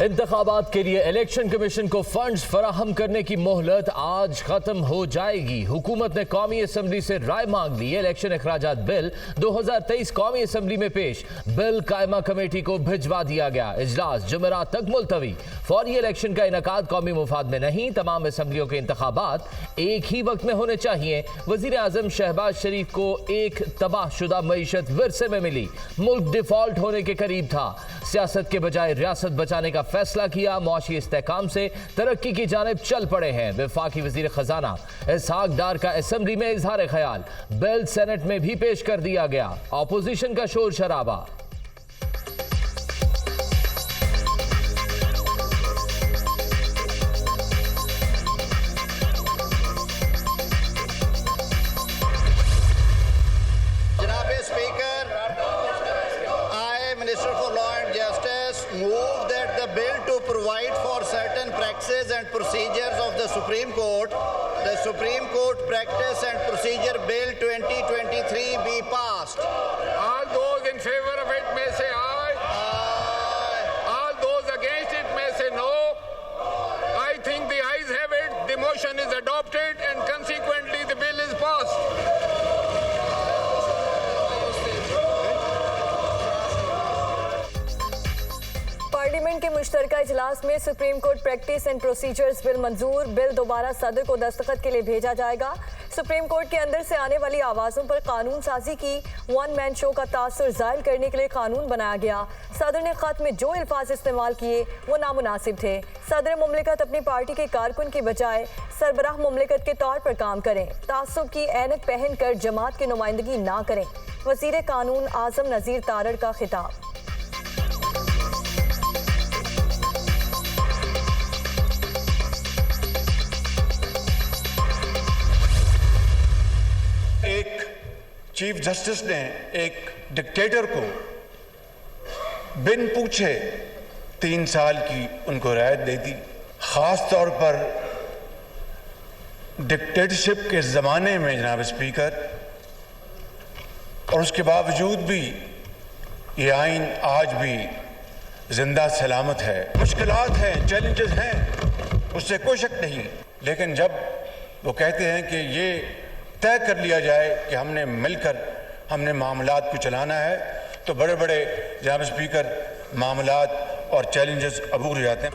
इंतखाबात के लिए इलेक्शन कमीशन को फंड्स फराहम करने की मोहलत आज खत्म हो जाएगी। हुकूमत ने कौमी असम्बली से राय मांग ली। इलेक्शन अखराजात बिल 2023 कौमी असम्बली में पेश। बिल कायमा कमेटी को भिजवा दिया गया। इजलास जुमेरात तक मुलतवी। फौरी इलेक्शन का इनकाद कौमी मुफाद में नहीं। तमाम असम्बलियों के इंतखाबात एक ही वक्त में होने चाहिए। वजीर आजम शहबाज शरीफ को एक तबाहशुदा मईशत विरसे में मिली। मुल्क डिफॉल्ट होने के करीब था। सियासत के बजाय रियासत बचाने का फैसला किया। मुआशी इस्तेहकाम से तरक्की की जानिब चल पड़े हैं। वफाकी वजीर खजाना इसहाक डार का असेंबली में इजहार ख्याल। बिल सेनेट में भी पेश कर दिया गया। ऑपोजिशन का शोर शराबा। Move that the bill to provide for certain practices and procedures of the Supreme Court, the Supreme Court Practice and Procedure Bill 2023 be passed. All those in favor of it may say aye. Aye. All those against it may say no. I think the ayes have it. The motion is adopted and consequently the bill is passed. Parliament के मुश्तरका इजलास में supreme court practice and procedures bill मंजूर। Bill दोबारा सदर को दस्तखत के लिए भेजा जाएगा। सुप्रीम कोर्ट के अंदर से आने वाली आवाज़ों पर कानून साजी की वन मैन शो का तासुर ज़ाहिर करने के लिए कानून बनाया गया। सदर ने ख़त में जो अल्फाज इस्तेमाल किए वो नामुनासिब थे। सदर मुमलिकत अपनी पार्टी के कारकुन की बजाय सरबराह मुमलिकत के तौर पर काम करें। तासुब की ऐनक पहन कर जमात की नुमाइंदगी ना करें। वज़ीर कानून आज़म नज़ीर तारड़ का खिताब। चीफ जस्टिस ने एक डिक्टेटर को बिन पूछे 3 साल की उनको रियायत दे दी। खास तौर पर डिक्टेटरशिप के ज़माने में जनाब स्पीकर, और उसके बावजूद भी ये आइन आज भी जिंदा सलामत है। मुश्किलात हैं, चैलेंजेस हैं, उससे कोई शक नहीं, लेकिन जब वो कहते हैं कि ये तय कर लिया जाए कि हमने मिलकर हमने मामलात को चलाना है, तो बड़े बड़े जनाब स्पीकर मामलात और चैलेंजेस अबूर हो जाते हैं।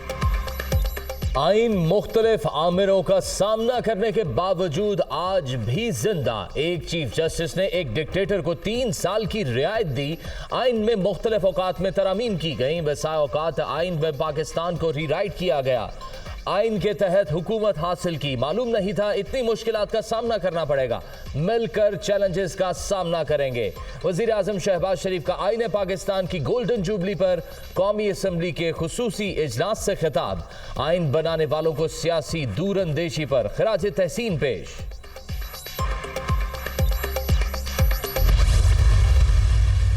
आइन मुख्तलिफ आमिरों का सामना करने के बावजूद आज भी जिंदा। एक चीफ जस्टिस ने एक डिक्टेटर को 3 साल की रियायत दी। आइन में मुख्तलिफ औकात में तरामीम की गई। बसा औकात आइन में पाकिस्तान को रीराइट किया गया। आइन के तहत हुकूमत हासिल की। मालूम नहीं था इतनी मुश्किलात का सामना करना पड़ेगा। मिलकर चैलेंजेस का सामना करेंगे। वजीर आजम शहबाज शरीफ का आइन पाकिस्तान की गोल्डन जुबली पर कौमी असम्बली के खुसूसी इजलास से खिताब। आइन बनाने वालों को सियासी दूरंदेशी पर खराज तहसीन पेश।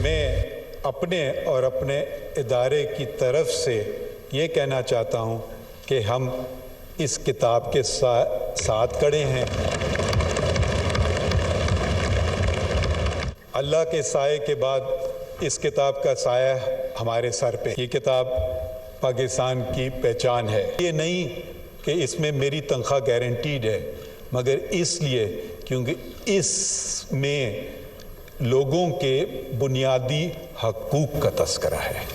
मैं अपने और अपने इदारे की तरफ से ये कहना चाहता हूँ कि हम इस किताब के साथ खड़े हैं। अल्लाह के साए के बाद इस किताब का साया हमारे सर पे। ये किताब पाकिस्तान की पहचान है। ये नहीं कि इसमें मेरी तनख्वाह गारंटीड है, मगर इसलिए क्योंकि इसमें लोगों के बुनियादी हकूक़ का तस्करा है।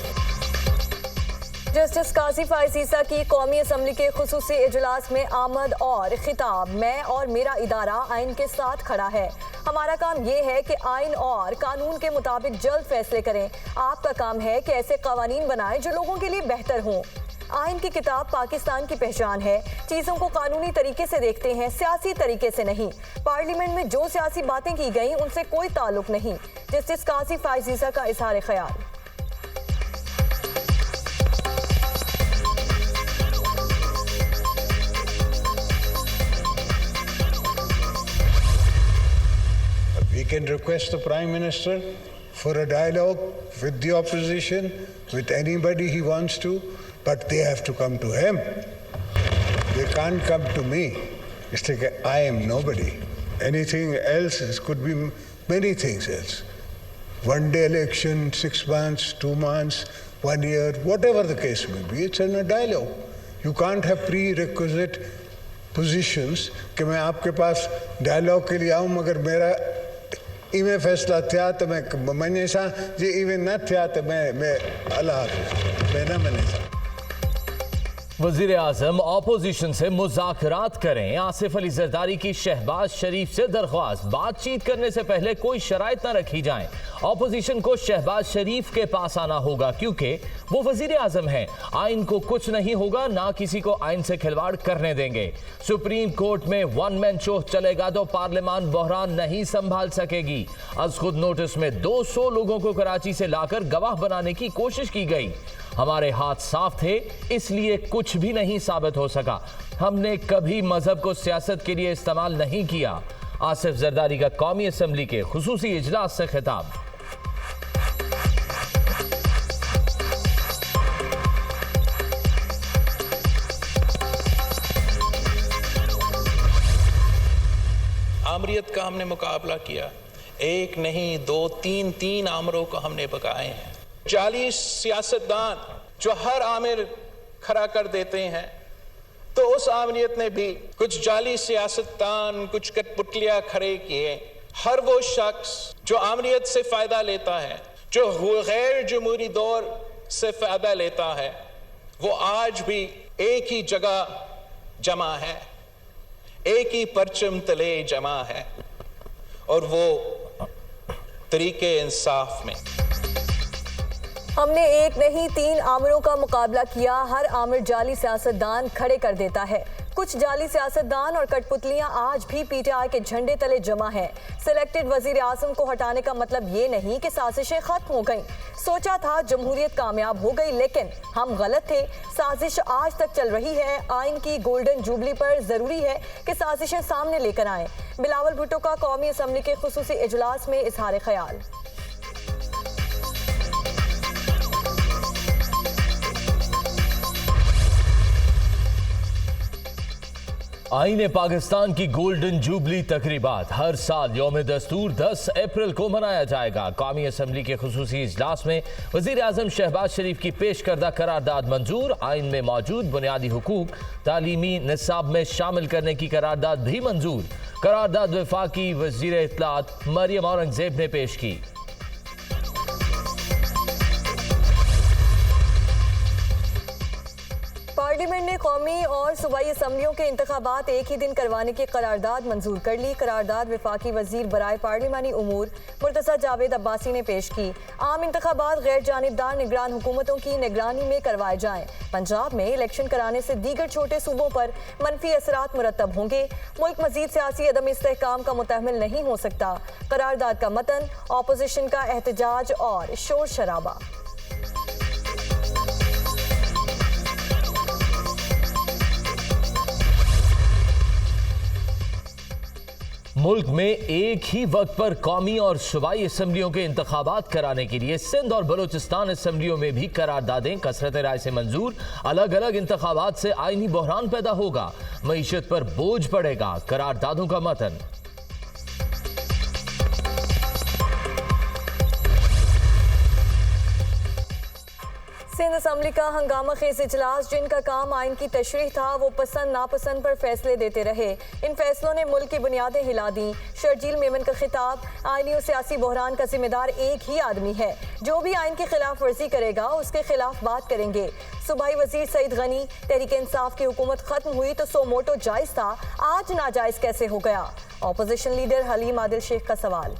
जस्टिस काजी फाइज ईसा की कौमी असम्बली के खुसूसी इजलास में आमद और खिताब। मैं और मेरा इदारा आइन के साथ खड़ा है। हमारा काम ये है कि आइन और कानून के मुताबिक जल्द फैसले करें। आपका काम है कि ऐसे कवानीन बनाएं जो लोगों के लिए बेहतर हों। आइन की किताब पाकिस्तान की पहचान है। चीज़ों को कानूनी तरीके से देखते हैं, सियासी तरीके से नहीं। पार्लियामेंट में जो सियासी बातें की गई उनसे कोई ताल्लुक नहीं। जस्टिस काजी फाइज ईसा का इजहार ख्याल। We can request the Prime Minister for a dialogue with the opposition, with anybody he wants to, but they have to come to him. They can't come to me. It's like I am nobody. Anything else could be many things else. One day election, 6 months, 2 months, 1 year, whatever the case may be, it's in a dialogue. You can't have prerequisite positions कि मैं आपके पास dialogue के लिए आऊँ मगर मेरा इवें फैसला थिया तो मैं मने सा जे इवें न थिया तो मैं अल्लाह हाफ़िज़ मैं न मने सा। वजीर आजम ऑपोजिशन से मुज़ाकरात करें। आसिफ अली जरदारी की शहबाज शरीफ से दरख्वास्त, बातचीत करने से पहले कोई शराइत न रखी जाए। ऑपोजिशन को शहबाज शरीफ के पास आना होगा क्योंकि वो वजीर आजम हैं। आइन को कुछ नहीं होगा, ना किसी को आइन से खिलवाड़ करने देंगे। सुप्रीम कोर्ट में वन मैन शो चलेगा तो पार्लियामान बहरान नहीं संभाल सकेगी। अज खुद नोटिस में 200 लोगों को कराची से लाकर गवाह बनाने की कोशिश की गई। हमारे हाथ साफ थे, इसलिए कुछ भी नहीं साबित हो सका। हमने कभी मजहब को सियासत के लिए इस्तेमाल नहीं किया। आसिफ जरदारी का कौमी असम्बली के खुसूसी इजलास से खिताब। आमरीत का हमने मुकाबला किया, एक नहीं दो तीन आमरों को हमने पकाए हैं। 40 सियासतदान जो हर आमिर खड़ा कर देते हैं, तो उस आमरीत ने भी कुछ जाली सियासतदान, कुछ कठपुतलियां खड़े किए। हर वो शख्स जो आमरीत से फायदा लेता है, जो गैर जमहूरी दौर से फायदा लेता है, वो आज भी एक ही जगह जमा है, एक ही परचम तले जमा है, और वो तरीके इंसाफ में। हमने एक नहीं 3 आमिरों का मुकाबला किया। हर आमिर जाली सियासतदान खड़े कर देता है। कुछ जाली सियासतदान और कठपुतलियां आज भी पीटीआई के झंडे तले जमा हैं। सिलेक्टेड वजीर आजम को हटाने का मतलब ये नहीं कि साजिशें खत्म हो गईं। सोचा था जमहूरियत कामयाब हो गई, लेकिन हम गलत थे। साजिश आज तक चल रही है। आइन की गोल्डन जुबली पर जरूरी है कि साजिशें सामने लेकर आएं। बिलावल भुट्टो का कौमी असम्बली के खुसूसी इजलास में इजहार ख्याल। आईने पाकिस्तान की गोल्डन जुबली तकरीबात हर साल यौम दस्तूर 10 अप्रैल को मनाया जाएगा। कौमी असम्बली के खुसूसी इजलास में वजीर आजम शहबाज शरीफ की पेश करदा करारदाद मंजूर। आइन में मौजूद बुनियादी हुकूक तालीमी निसाब में शामिल करने की करारदाद भी मंजूर। करारदाद वफाकी वजीर इत्तलात मरियम औरंगजेब ने पेश की। पार्लियामेंट ने कौमी और सूबाई असम्बलियों के इंतखाबात एक ही दिन करवाने की करारदाद मंजूर कर ली। करारदाद वफाकी वजीर बराए पार्लिमानी उमूर मुर्तज़ा जावेद अब्बासी ने पेश की। आम इंतखाबात गैर जानिबदार निगरान हुकूमतों की निगरानी में करवाए जाएं। पंजाब में इलेक्शन कराने से दीगर छोटे सूबों पर मनफी असरात मुरतब होंगे। मुल्क मजीद सियासी अदम इस्तेहकाम का मुतहम्मिल नहीं हो सकता। करारदाद का मतन, ऑपोजिशन का एहतजाज और शोर शराबा। मुल्क में एक ही वक्त पर कौमी और सूबाई असम्बलियों के इंतखाबात कराने के लिए सिंध और बलूचिस्तान असम्बलियों में भी करारदादें कसरत राय से मंजूर। अलग अलग इंतखाबात से आईनी बहरान पैदा होगा, मईशत पर बोझ पड़ेगा। करारदादों का मतन। सिंध असम्बली का हंगामा खेज इजलास, जिनका काम आइन की तशरीह था, वो पसंद नापसंद पर फैसले देते रहे। इन फैसलों ने मुल्क की बुनियादें हिला दी। शर्जील मेमन का खिताब, आइनी और सियासी बहरान का जिम्मेदार एक ही आदमी है। जो भी आइन की खिलाफ वर्जी करेगा उसके खिलाफ बात करेंगे। सूबाई वजीर सईद गनी, तहरीक इंसाफ की हुकूमत खत्म हुई तो सो मोटो जायज था, आज नाजायज कैसे हो गया? ऑपोजिशन लीडर हलीम आदिल शेख का सवाल।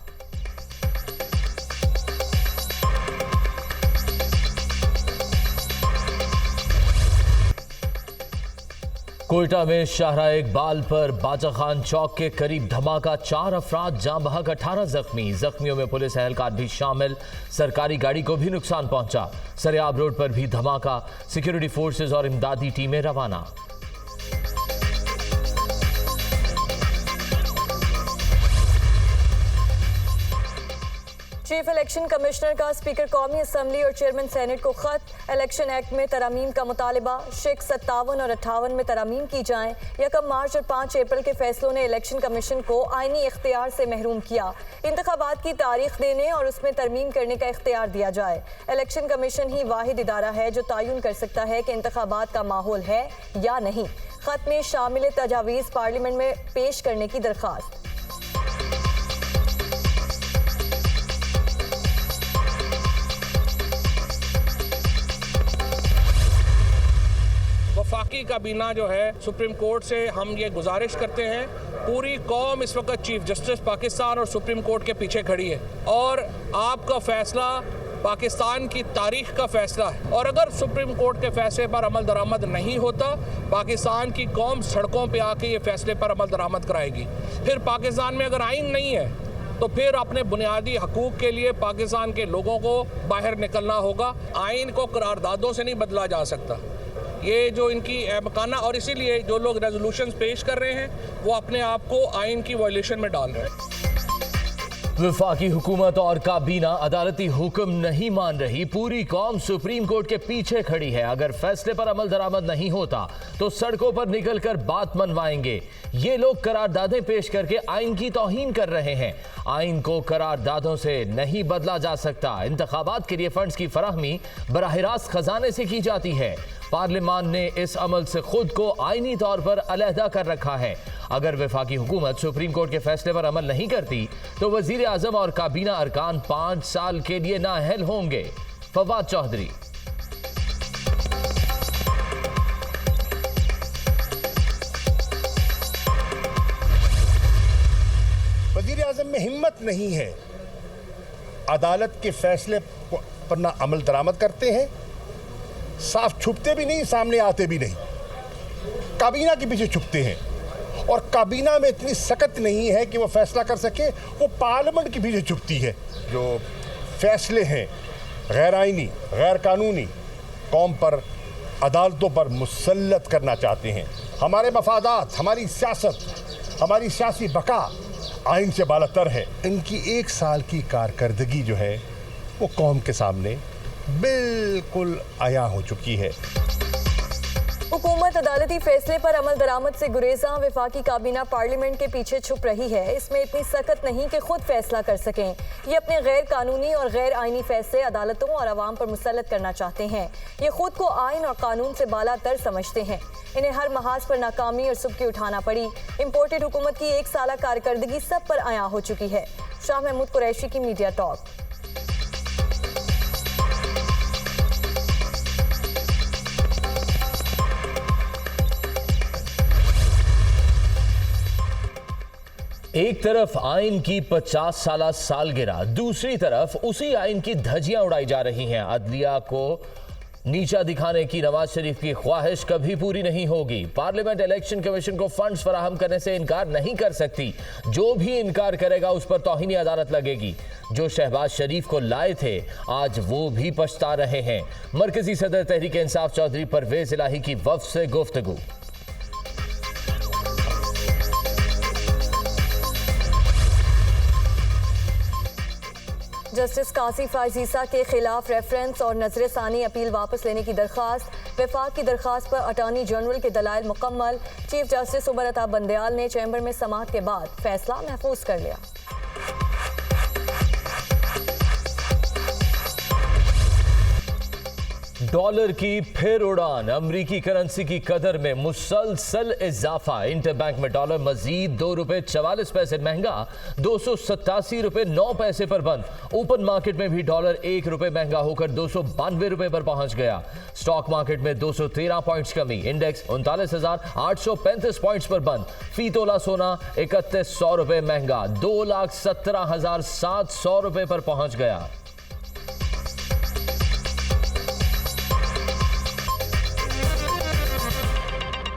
कोयटा में शाहरा इकबाल पर बाजा खान चौक के करीब धमाका, 4 अफराद जाँ बहक, 18 जख्मी। जख्मियों में पुलिस एहलकार भी शामिल। सरकारी गाड़ी को भी नुकसान पहुंचा। सरियाब रोड पर भी धमाका, सिक्योरिटी फोर्सेज और इमदादी टीमें रवाना। चीफ इलेक्शन कमिश्नर का स्पीकर कौमी असम्बली और चेयरमैन सेनेट को खत। इलेक्शन एक्ट में तरमीम का मुतालबा। शेख 57 और 58 में तरमीम की जाएं। 1 मार्च और 5 अप्रैल के फैसलों ने इलेक्शन कमीशन को आईनी इख्तियार से महरूम किया। इंतखाबात की तारीख देने और उसमें तरमीम करने का इख्तियार दिया जाए। इलेक्शन कमीशन ही वाहिद इदारा है जो तयन कर सकता है कि इंतखाबात का माहौल है या नहीं। खत में शामिल तजावीज़ पार्लियामेंट में पेश करने की दरख्वास्त। वफाकी काबीना जो है सुप्रीम कोर्ट से हम ये गुजारिश करते हैं, पूरी कौम इस वक्त चीफ जस्टिस पाकिस्तान और सुप्रीम कोर्ट के पीछे खड़ी है और आपका फैसला पाकिस्तान की तारीख का फैसला है और अगर सुप्रीम कोर्ट के फैसले पर अमल दरामद नहीं होता, पाकिस्तान की कौम सड़कों पे आके ये फैसले पर अमल दरामद कराएगी। फिर पाकिस्तान में अगर आइन नहीं है तो फिर अपने बुनियादी हकूक़ के लिए पाकिस्तान के लोगों को बाहर निकलना होगा। आइन को करारदादों से नहीं बदला जा सकता। ये जो इनकी मकाना और इसीलिए जो लोग रेजोल्यूशंस पेश कर रहे हैं वो अपने आप को आइन की वायलेशन में डाल रहे हैं। वफाकी हुकूमत और काबीना अदालती हुक्म नहीं मान रही। पूरी कौम सुप्रीम कोर्ट के पीछे खड़ी है। अगर फैसले पर अमल दरामद नहीं होता तो सड़कों पर निकलकर बात मनवाएंगे। ये लोग करारदादें पेश करके आइन की तौहीन कर रहे हैं। आइन को करारदादों से नहीं बदला जा सकता। इंतखाबात के लिए फंड्स की फराहमी बराह रास्त खजाने से की जाती है। पार्लियामान ने इस अमल से खुद को आईनी तौर पर अलहदा कर रखा है। अगर वफाकी हुकूमत सुप्रीम कोर्ट के फैसले पर अमल नहीं करती तो वजीर आजम और काबीना अरकान 5 साल के लिए नाअहल होंगे। फवाद चौधरी। वजीर आजम में हिम्मत नहीं है, अदालत के फैसले पर ना अमल दरामद करते हैं, साफ छुपते भी नहीं, सामने आते भी नहीं, काबीना के पीछे छुपते हैं और काबीना में इतनी सख्त नहीं है कि वो फैसला कर सके। वो पार्लियामेंट के पीछे छुपती है। जो फैसले हैं गैर आइनी, गैर कानूनी, कौम पर, अदालतों पर मुसल्लत करना चाहते हैं। हमारे मफादात, हमारी सियासत, हमारी सियासी बका आइन से बालातर है। इनकी 1 साल की कारकर्दगी जो है वो कौम के सामने बिल्कुल आया हो चुकी है। हुकूमत अदालती फैसले पर अमल दरामद से गुरेजा। वफाकी काबीना पार्लियामेंट के पीछे छुप रही है। इसमें इतनी सख्त नहीं कि खुद फैसला कर सकें। ये अपने गैर कानूनी और गैर आइनी फैसले अदालतों और अवाम पर मुसल्लत करना चाहते हैं। ये खुद को आइन और कानून से बालातर समझते हैं। इन्हें हर महाज पर नाकामी और सुबकी उठाना पड़ी। इम्पोर्टेड हुकूमत की 1 साला कारकर्दगी सब पर आया हो चुकी है। शाह महमूद कुरैशी की मीडिया टॉक। एक तरफ आइन की 50 साला सालगिरह, दूसरी तरफ उसी आइन की धज्जियां उड़ाई जा रही हैं। अदलिया को नीचा दिखाने की नवाज शरीफ की ख्वाहिश कभी पूरी नहीं होगी। पार्लियामेंट इलेक्शन कमीशन को फंड्स फराहम करने से इनकार नहीं कर सकती। जो भी इनकार करेगा उस पर तौहीनी अदालत लगेगी। जो शहबाज शरीफ को लाए थे आज वो भी पछता रहे हैं। मरकजी सदर तहरीक इंसाफ चौधरी परवेज इलाही की वफ़द से गुफ्तगू। जस्टिस कासिफ फायजीसा के खिलाफ रेफरेंस और नजरसानी अपील वापस लेने की दरख्वास्त। वफाक की दरख्वास्त पर अटॉर्नी जनरल के दलाइल मुकम्मल। चीफ जस्टिस उमर अता बंदयाल ने चैम्बर में समाअत के बाद फैसला महफूज कर लिया। डॉलर की फिर उड़ान। अमरीकी करेंसी की कदर में मुसलसल इजाफा। इंटरबैंक में डॉलर मजीद ₹2.44 महंगा, 287 रुपए 9 पैसे पर बंद। ओपन मार्केट में भी डॉलर ₹1 महंगा होकर 292 रुपए पर पहुंच गया। स्टॉक मार्केट में 213 पॉइंट्स कमी। इंडेक्स 39,835 पॉइंट्स पर बंद। फी तोला सोना 3100 रुपए महंगा, 2,17,700 रुपए पर पहुंच गया।